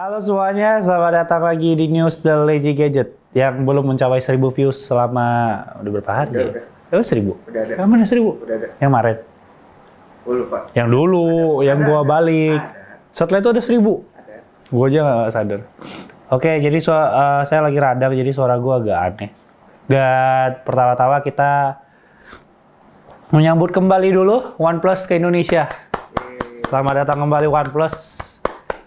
Halo semuanya, selamat datang lagi di News The Lazy Gadget yang belum mencapai 1000 views selama udah berapa hari ya? Udah 1000? Udah ada. Yang mana 1000? Udah ada. Yang kemarin? Gue lupa. Yang dulu, yang gua balik. Setelah itu ada 1000? Ada. Gua aja gak sadar. Oke, jadi saya lagi radang, jadi suara gua agak aneh. Dan pertama-tama kita menyambut kembali dulu OnePlus ke Indonesia. Selamat datang kembali OnePlus.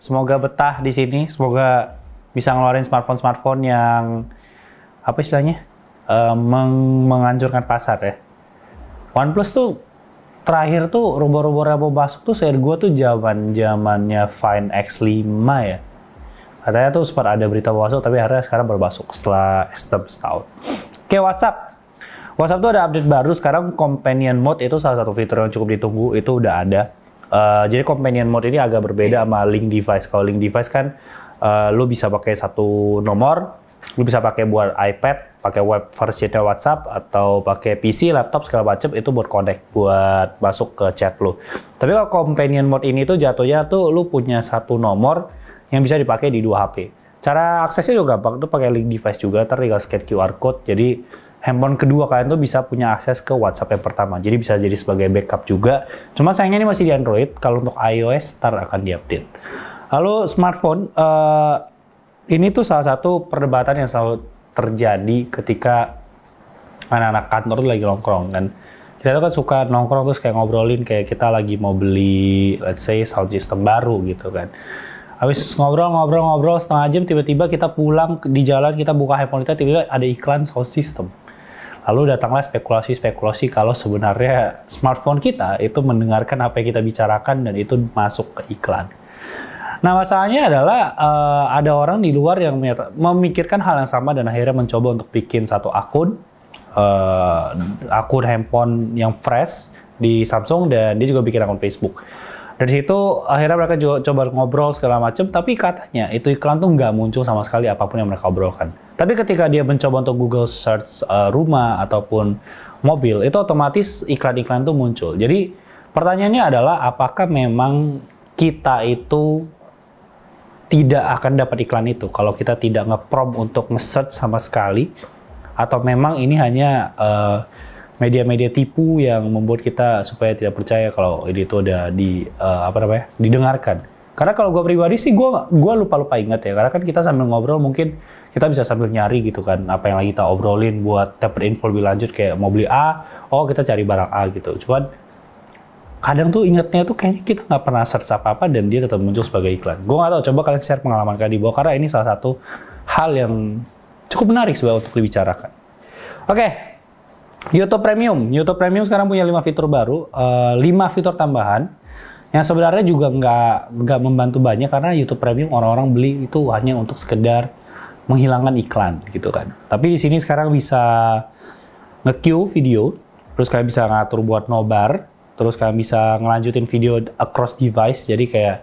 Semoga betah di sini. Semoga bisa ngeluarin smartphone yang apa istilahnya menghancurkan pasar ya. OnePlus tuh terakhir tuh rumor-rumor yang mau masuk tuh saya gue tuh zamannya Find X5 ya. Katanya tuh sempat ada berita mau masuk, tapi akhirnya sekarang baru masuk setelah setahun. Oke, WhatsApp. WhatsApp tuh ada update baru sekarang. Companion Mode itu salah satu fitur yang cukup ditunggu, itu udah ada. Jadi companion mode ini agak berbeda sama link device. Kalau link device kan lu bisa pakai satu nomor, lu bisa pakai buat iPad, pakai web versionnya WhatsApp, atau pakai PC, laptop segala macam itu buat connect, buat masuk ke chat lu. Tapi kalau companion mode ini tuh jatuhnya tuh lu punya satu nomor yang bisa dipakai di dua HP. Cara aksesnya juga gampang, tuh pakai link device juga, tinggal scan QR code. Jadi handphone kedua kalian tuh bisa punya akses ke WhatsApp yang pertama. Jadi bisa jadi sebagai backup juga. Cuma sayangnya ini masih di Android. Kalau untuk iOS, ntar akan diupdate. Lalu smartphone, ini tuh salah satu perdebatan yang selalu terjadi ketika anak-anak kantor tuh lagi nongkrong kan. Kita tuh kan suka nongkrong terus kayak ngobrolin kayak kita lagi mau beli, let's say, sound system baru gitu kan. Habis ngobrol setengah jam, tiba-tiba kita pulang di jalan, kita buka handphone kita, tiba-tiba ada iklan sound system. Lalu datanglah spekulasi kalau sebenarnya smartphone kita itu mendengarkan apa yang kita bicarakan dan itu masuk ke iklan. Nah, masalahnya adalah ada orang di luar yang memikirkan hal yang sama dan akhirnya mencoba untuk bikin satu akun handphone yang fresh di Samsung, dan dia juga bikin akun Facebook. Dari situ akhirnya mereka juga coba ngobrol segala macam, tapi katanya itu iklan tuh nggak muncul sama sekali apapun yang mereka obrolkan. Tapi ketika dia mencoba untuk Google search rumah ataupun mobil, itu otomatis iklan-iklan tuh muncul. Jadi pertanyaannya adalah apakah memang kita itu tidak akan dapat iklan itu kalau kita tidak nge-prompt untuk nge-search sama sekali, atau memang ini hanya media-media tipu yang membuat kita supaya tidak percaya kalau ini tuh udah didengarkan. Karena kalau gue pribadi sih gue lupa ingat ya, karena kan kita sambil ngobrol mungkin kita bisa sambil nyari gitu kan apa yang lagi kita obrolin buat dapat info lebih lanjut, kayak mau beli A, oh kita cari barang A gitu. Cuman kadang tuh ingatnya tuh kayaknya kita nggak pernah search apa-apa dan dia tetap muncul sebagai iklan. Gue nggak tahu, coba kalian share pengalaman kalian di bawah, karena ini salah satu hal yang cukup menarik sebenarnya untuk dibicarakan. Oke. YouTube Premium sekarang punya 5 fitur baru, 5 fitur tambahan yang sebenarnya juga nggak membantu banyak, karena YouTube Premium orang-orang beli itu hanya untuk sekedar menghilangkan iklan gitu kan. Tapi di sini sekarang bisa nge-queue video, terus kalian bisa ngatur buat nobar, terus kalian bisa ngelanjutin video across device. Jadi kayak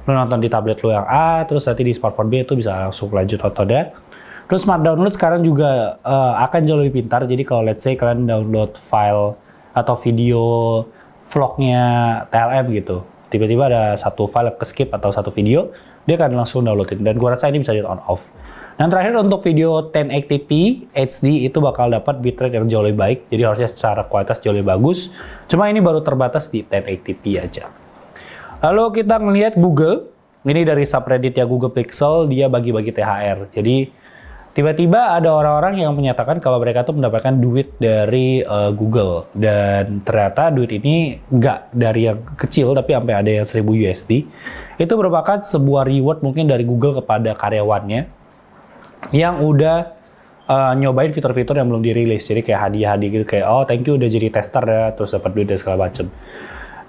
lu nonton di tablet lu yang A, terus nanti di smartphone B itu bisa langsung lanjut nontonnya. Terus Smart Download sekarang juga akan jauh lebih pintar. Jadi kalau let's say kalian download file atau video vlognya TLM gitu, tiba-tiba ada satu file ke skip atau satu video, dia akan langsung downloadin. Dan gua rasa ini bisa di on off. Dan terakhir untuk video 1080p HD itu bakal dapat bitrate yang jauh lebih baik. Jadi harusnya secara kualitas jauh lebih bagus. Cuma ini baru terbatas di 1080p aja. Lalu kita ngelihat Google. Ini dari subreddit ya Google Pixel, dia bagi-bagi THR. Jadi tiba-tiba ada orang-orang yang menyatakan kalau mereka tuh mendapatkan duit dari Google, dan ternyata duit ini nggak dari yang kecil tapi sampai ada yang 1000 USD. Itu merupakan sebuah reward mungkin dari Google kepada karyawannya yang udah nyobain fitur-fitur yang belum dirilis. Jadi kayak hadiah-hadiah gitu, kayak oh thank you udah jadi tester ya, terus dapat duit dan segala macem.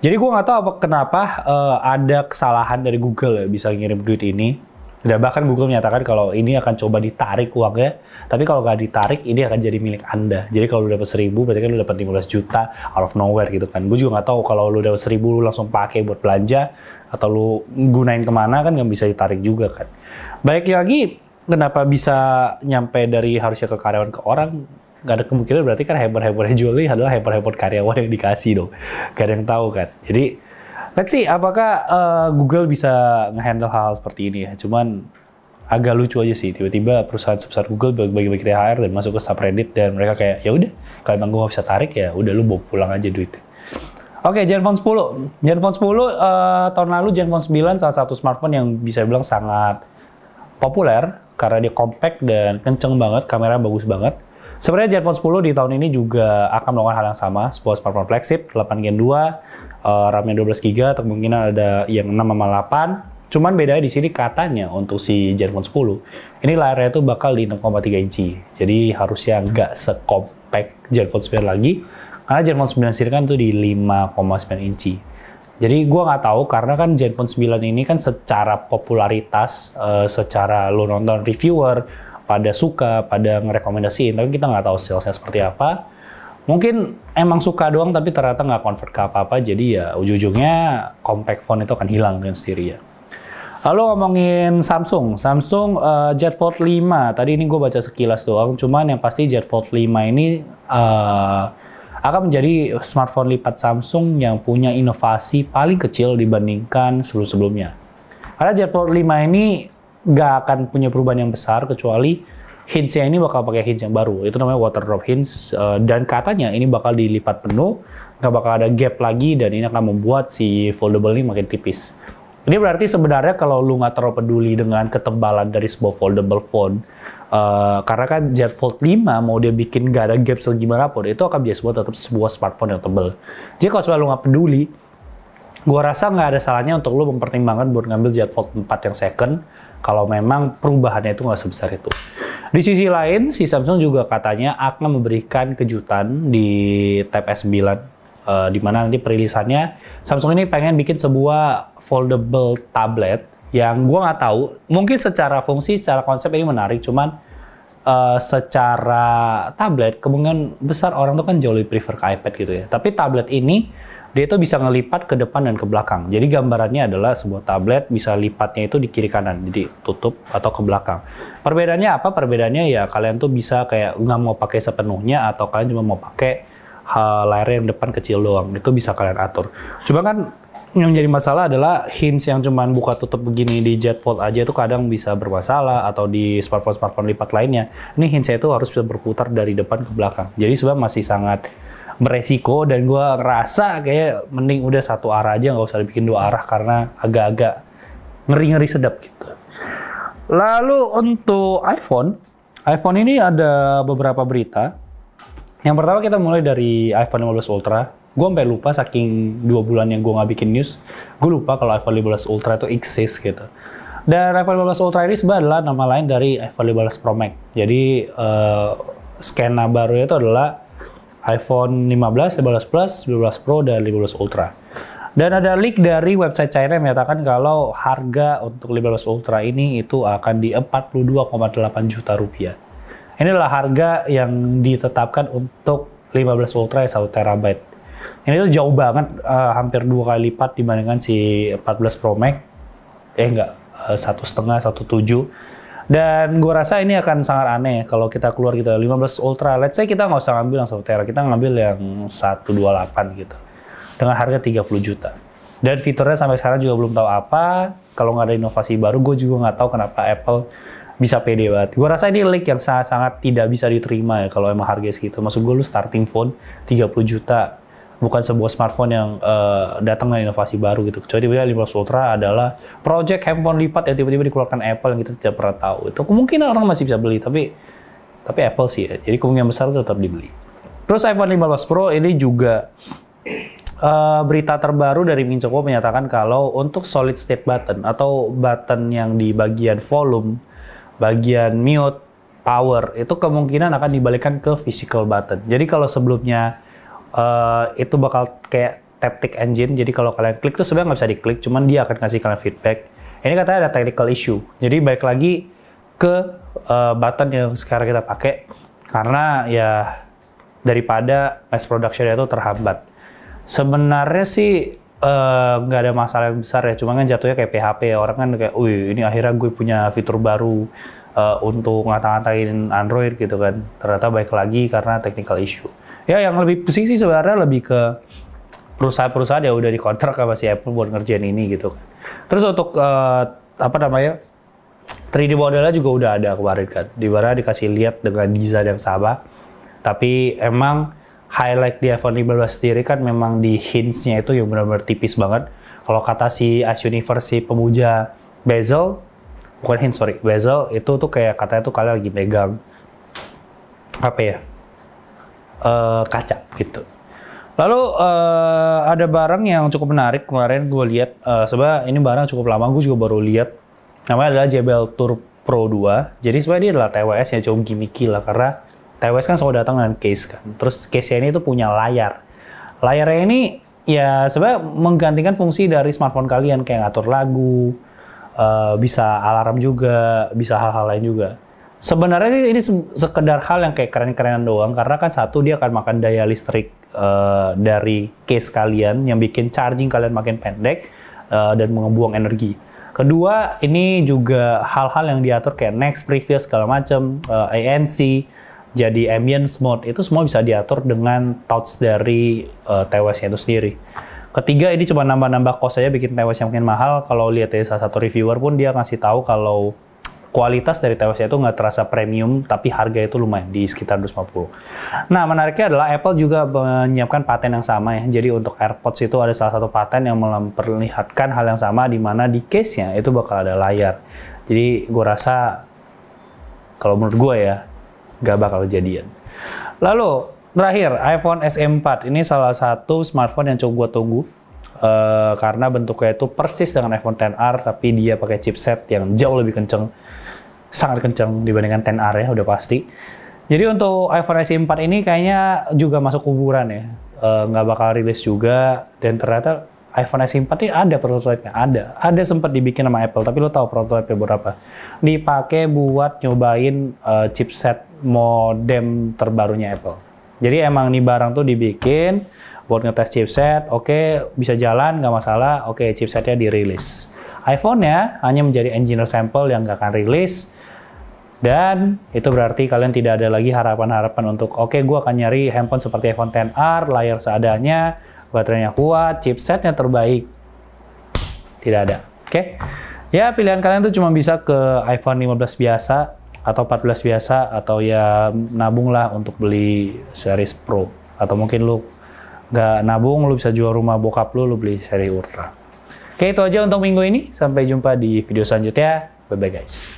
Jadi gue nggak tahu kenapa ada kesalahan dari Google ya bisa ngirim duit ini. Dan bahkan Google menyatakan kalau ini akan coba ditarik uangnya, tapi kalau nggak ditarik, ini akan jadi milik Anda. Jadi kalau lu dapat 1000, berarti kan lu dapat 15 juta out of nowhere gitu kan. Gue juga nggak tahu kalau lu dapat 1000, lu langsung pakai buat belanja, atau lu gunain kemana kan nggak bisa ditarik juga kan. Baik lagi, kenapa bisa nyampe dari harusnya ke karyawan ke orang? Nggak ada kemungkinan, berarti kan handphone-handphone jual ini adalah handphone karyawan yang dikasih dong. Gak ada yang tahu kan. Jadi let's see, apakah Google bisa nge-handle hal seperti ini ya. Cuman agak lucu aja sih. Tiba-tiba perusahaan sebesar Google bagi-bagi THR dan masuk ke subreddit dan mereka kayak ya udah kalau emang gue nggak bisa tarik ya udah lu bawa pulang aja duitnya. Oke, Zenfone 10. Zenfone 10 tahun lalu Zenfone 9 salah satu smartphone yang bisa dibilang sangat populer karena dia compact dan kenceng banget, kamera bagus banget. Sebenarnya Zenfone 10 di tahun ini juga akan melakukan hal yang sama, sebuah smartphone flagship, 8 Gen 2, RAM-nya 12GB, atau kemungkinan ada yang 6 sama 8. Cuman bedanya di sini katanya untuk si Zenfone 10, ini layarnya itu bakal di 6,3 inci. Jadi harusnya nggak se-compact Zenfone 9 lagi, karena Zenfone 9 sendiri kan itu di 5,9 inci. Jadi gue nggak tahu karena kan Zenfone 9 ini kan secara popularitas, secara lo nonton reviewer, pada suka, pada ngerekomendasiin, tapi kita nggak tahu salesnya seperti apa. Mungkin emang suka doang tapi ternyata nggak convert ke apa-apa, jadi ya ujung-ujungnya compact phone itu akan hilang dengan sendiri ya. Lalu ngomongin Samsung Z Fold 5, tadi ini gue baca sekilas doang, cuman yang pasti Z Fold 5 ini akan menjadi smartphone lipat Samsung yang punya inovasi paling kecil dibandingkan sebelum-sebelumnya. Karena Z Fold 5 ini nggak akan punya perubahan yang besar, kecuali hinge-nya ini bakal pakai hinge yang baru. Itu namanya water drop hinge, dan katanya ini bakal dilipat penuh, nggak bakal ada gap lagi, dan ini akan membuat si foldable ini makin tipis. Ini berarti sebenarnya kalau lu nggak terlalu peduli dengan ketebalan dari sebuah foldable phone, karena kan Z Fold 5 mau dia bikin nggak ada gap segimana pun, itu akan jadi tetap sebuah smartphone yang tebal. Jadi kalau lu nggak peduli, gua rasa nggak ada salahnya untuk lu mempertimbangkan buat ngambil Z Fold 4 yang second, kalau memang perubahannya itu nggak sebesar itu. Di sisi lain, si Samsung juga katanya akan memberikan kejutan di Tab S9, di mana nanti perilisannya Samsung ini pengen bikin sebuah foldable tablet yang gue nggak tahu, mungkin secara fungsi, secara konsep ini menarik, cuman secara tablet kemungkinan besar orang tuh kan jauh lebih prefer ke iPad gitu ya. Tapi tablet ini dia itu bisa ngelipat ke depan dan ke belakang. Jadi gambarannya adalah sebuah tablet bisa lipatnya itu di kiri kanan, jadi tutup atau ke belakang. Perbedaannya apa? Perbedaannya ya kalian tuh bisa kayak nggak mau pakai sepenuhnya atau kalian cuma mau pakai layar yang depan kecil doang. Itu bisa kalian atur. Cuma kan yang jadi masalah adalah hinge yang cuma buka tutup begini di Z Fold aja itu kadang bisa bermasalah, atau di smartphone lipat lainnya. Ini hinge itu harus bisa berputar dari depan ke belakang. Jadi sebenarnya masih sangat beresiko, dan gue rasa kayak mending udah satu arah aja, nggak usah dibikin dua arah karena agak-agak ngeri-ngeri sedap gitu. Lalu untuk iPhone ini ada beberapa berita. Yang pertama kita mulai dari iPhone 15 Ultra. Gue sampai lupa saking 2 bulan yang gue nggak bikin news, gue lupa kalau iPhone 15 Ultra itu exist gitu. Dan iPhone 15 Ultra ini sebenarnya adalah nama lain dari iPhone 15 Pro Max. Jadi skena baru itu adalah iPhone 15, 15 Plus, 15 Pro, dan 15 Ultra. Dan ada leak dari website China yang menyatakan kalau harga untuk 15 Ultra ini itu akan di 42,8 juta rupiah. Ini adalah harga yang ditetapkan untuk 15 Ultra yang 1 terabyte. Ini tuh jauh banget, hampir 2 kali lipat dibandingkan si 14 Pro Max. Enggak, 1,5, 1,7. Dan gue rasa ini akan sangat aneh kalau kita keluar gitu 15 Ultra. Let's say kita nggak usah ngambil yang 1 tera, kita ngambil yang 128 gitu. Dengan harga 30 juta. Dan fiturnya sampai sekarang juga belum tahu apa. Kalau nggak ada inovasi baru, gue juga nggak tahu kenapa Apple bisa pede banget. Gue rasa ini leak yang sangat-sangat tidak bisa diterima ya kalau emang harganya segitu. Maksud gue lu starting phone 30 juta. Bukan sebuah smartphone yang datang dengan inovasi baru gitu. Kecuali tiba-tiba 15 Ultra adalah project handphone lipat yang tiba-tiba dikeluarkan Apple yang kita tidak pernah tahu. Itu kemungkinan orang masih bisa beli, tapi Apple sih ya. Jadi kemungkinan besar itu tetap dibeli. Terus iPhone 15 Pro ini juga berita terbaru dari Minchoko menyatakan kalau untuk solid state button atau button yang di bagian volume, bagian mute, power, itu kemungkinan akan dibalikkan ke physical button. Jadi kalau sebelumnya itu bakal kayak taptic engine, jadi kalau kalian klik tuh sebenarnya nggak bisa diklik, cuman dia akan kasih kalian feedback. Ini katanya ada technical issue, jadi balik lagi ke button yang sekarang kita pakai, karena ya daripada mass production itu terhambat. Sebenarnya sih nggak ada masalah yang besar ya, cuma kan jatuhnya kayak PHP, orang kan kayak, wih ini akhirnya gue punya fitur baru untuk ngata-ngatain Android gitu kan, ternyata baik lagi karena technical issue. Ya, yang lebih pusing sih sebenarnya lebih ke perusahaan-perusahaan yang udah dikontrak sama si Apple buat ngerjain ini gitu. Terus untuk 3D modelnya juga udah ada kemarin kan, di mana dikasih lihat dengan desain yang sama. Tapi emang highlight di iPhone 15 sendiri kan memang di hints-nya itu yang benar-benar tipis banget. Kalau kata si Ice Universe, si pemuja bezel, bukan hint sorry, bezel itu tuh kayak katanya tuh kalian lagi megang apa ya, kaca gitu. Lalu ada barang yang cukup menarik kemarin gue lihat, sebenarnya ini barang cukup lama gue juga baru lihat. Namanya adalah JBL Tour Pro 2. Jadi sebenarnya dia adalah TWS yang cukup gimmicky lah, karena TWS kan selalu datang dengan case kan. Terus case-nya ini tuh punya layar. Layarnya ini ya sebenarnya menggantikan fungsi dari smartphone kalian, kayak ngatur lagu, bisa alarm juga, bisa hal-hal lain juga. Sebenarnya ini sekedar hal yang kayak keren-kerenan doang, karena kan satu dia akan makan daya listrik dari case kalian yang bikin charging kalian makin pendek dan membuang energi. Kedua, ini juga hal-hal yang diatur kayak next, previous, segala macam, ANC, jadi ambience mode, itu semua bisa diatur dengan touch dari TWS-nya itu sendiri. Ketiga, ini cuma nambah-nambah cost aja bikin TWS yang makin mahal. Kalau lihat dari salah satu reviewer pun dia ngasih tahu kalau kualitas dari TWS itu nggak terasa premium, tapi harga itu lumayan di sekitar 250. Nah, menariknya adalah Apple juga menyiapkan paten yang sama ya. Jadi untuk AirPods itu ada salah satu paten yang memperlihatkan hal yang sama, di mana di case-nya itu bakal ada layar. Jadi gue rasa, kalau menurut gue ya, nggak bakal kejadian. Lalu, terakhir, iPhone SE 4. Ini salah satu smartphone yang coba gue tunggu. Karena bentuknya itu persis dengan iPhone XR, tapi dia pakai chipset yang jauh lebih kenceng. Sangat kenceng dibandingkan XR ya, udah pasti. Jadi untuk iPhone SE 4 ini kayaknya juga masuk kuburan ya. Nggak bakal rilis juga, dan ternyata iPhone SE 4 ini ada prototipe-nya. Ada sempat dibikin sama Apple, tapi lo tahu prototipe berapa? Dipakai buat nyobain chipset modem terbarunya Apple. Jadi emang nih barang tuh dibikin buat ngetes chipset, oke, bisa jalan, nggak masalah, oke, chipsetnya dirilis. iPhone-nya hanya menjadi engineer sample yang nggak akan rilis, dan itu berarti kalian tidak ada lagi harapan-harapan untuk, oke, gue akan nyari handphone seperti iPhone XR, layar seadanya, baterainya kuat, chipsetnya terbaik. Tidak ada, oke? Ya, pilihan kalian tuh cuma bisa ke iPhone 15 biasa, atau 14 biasa, atau ya nabung lah untuk beli series Pro. Atau mungkin lu nggak nabung, lu bisa jual rumah bokap lu beli seri Ultra. Oke, itu aja untuk minggu ini. Sampai jumpa di video selanjutnya. Bye-bye guys.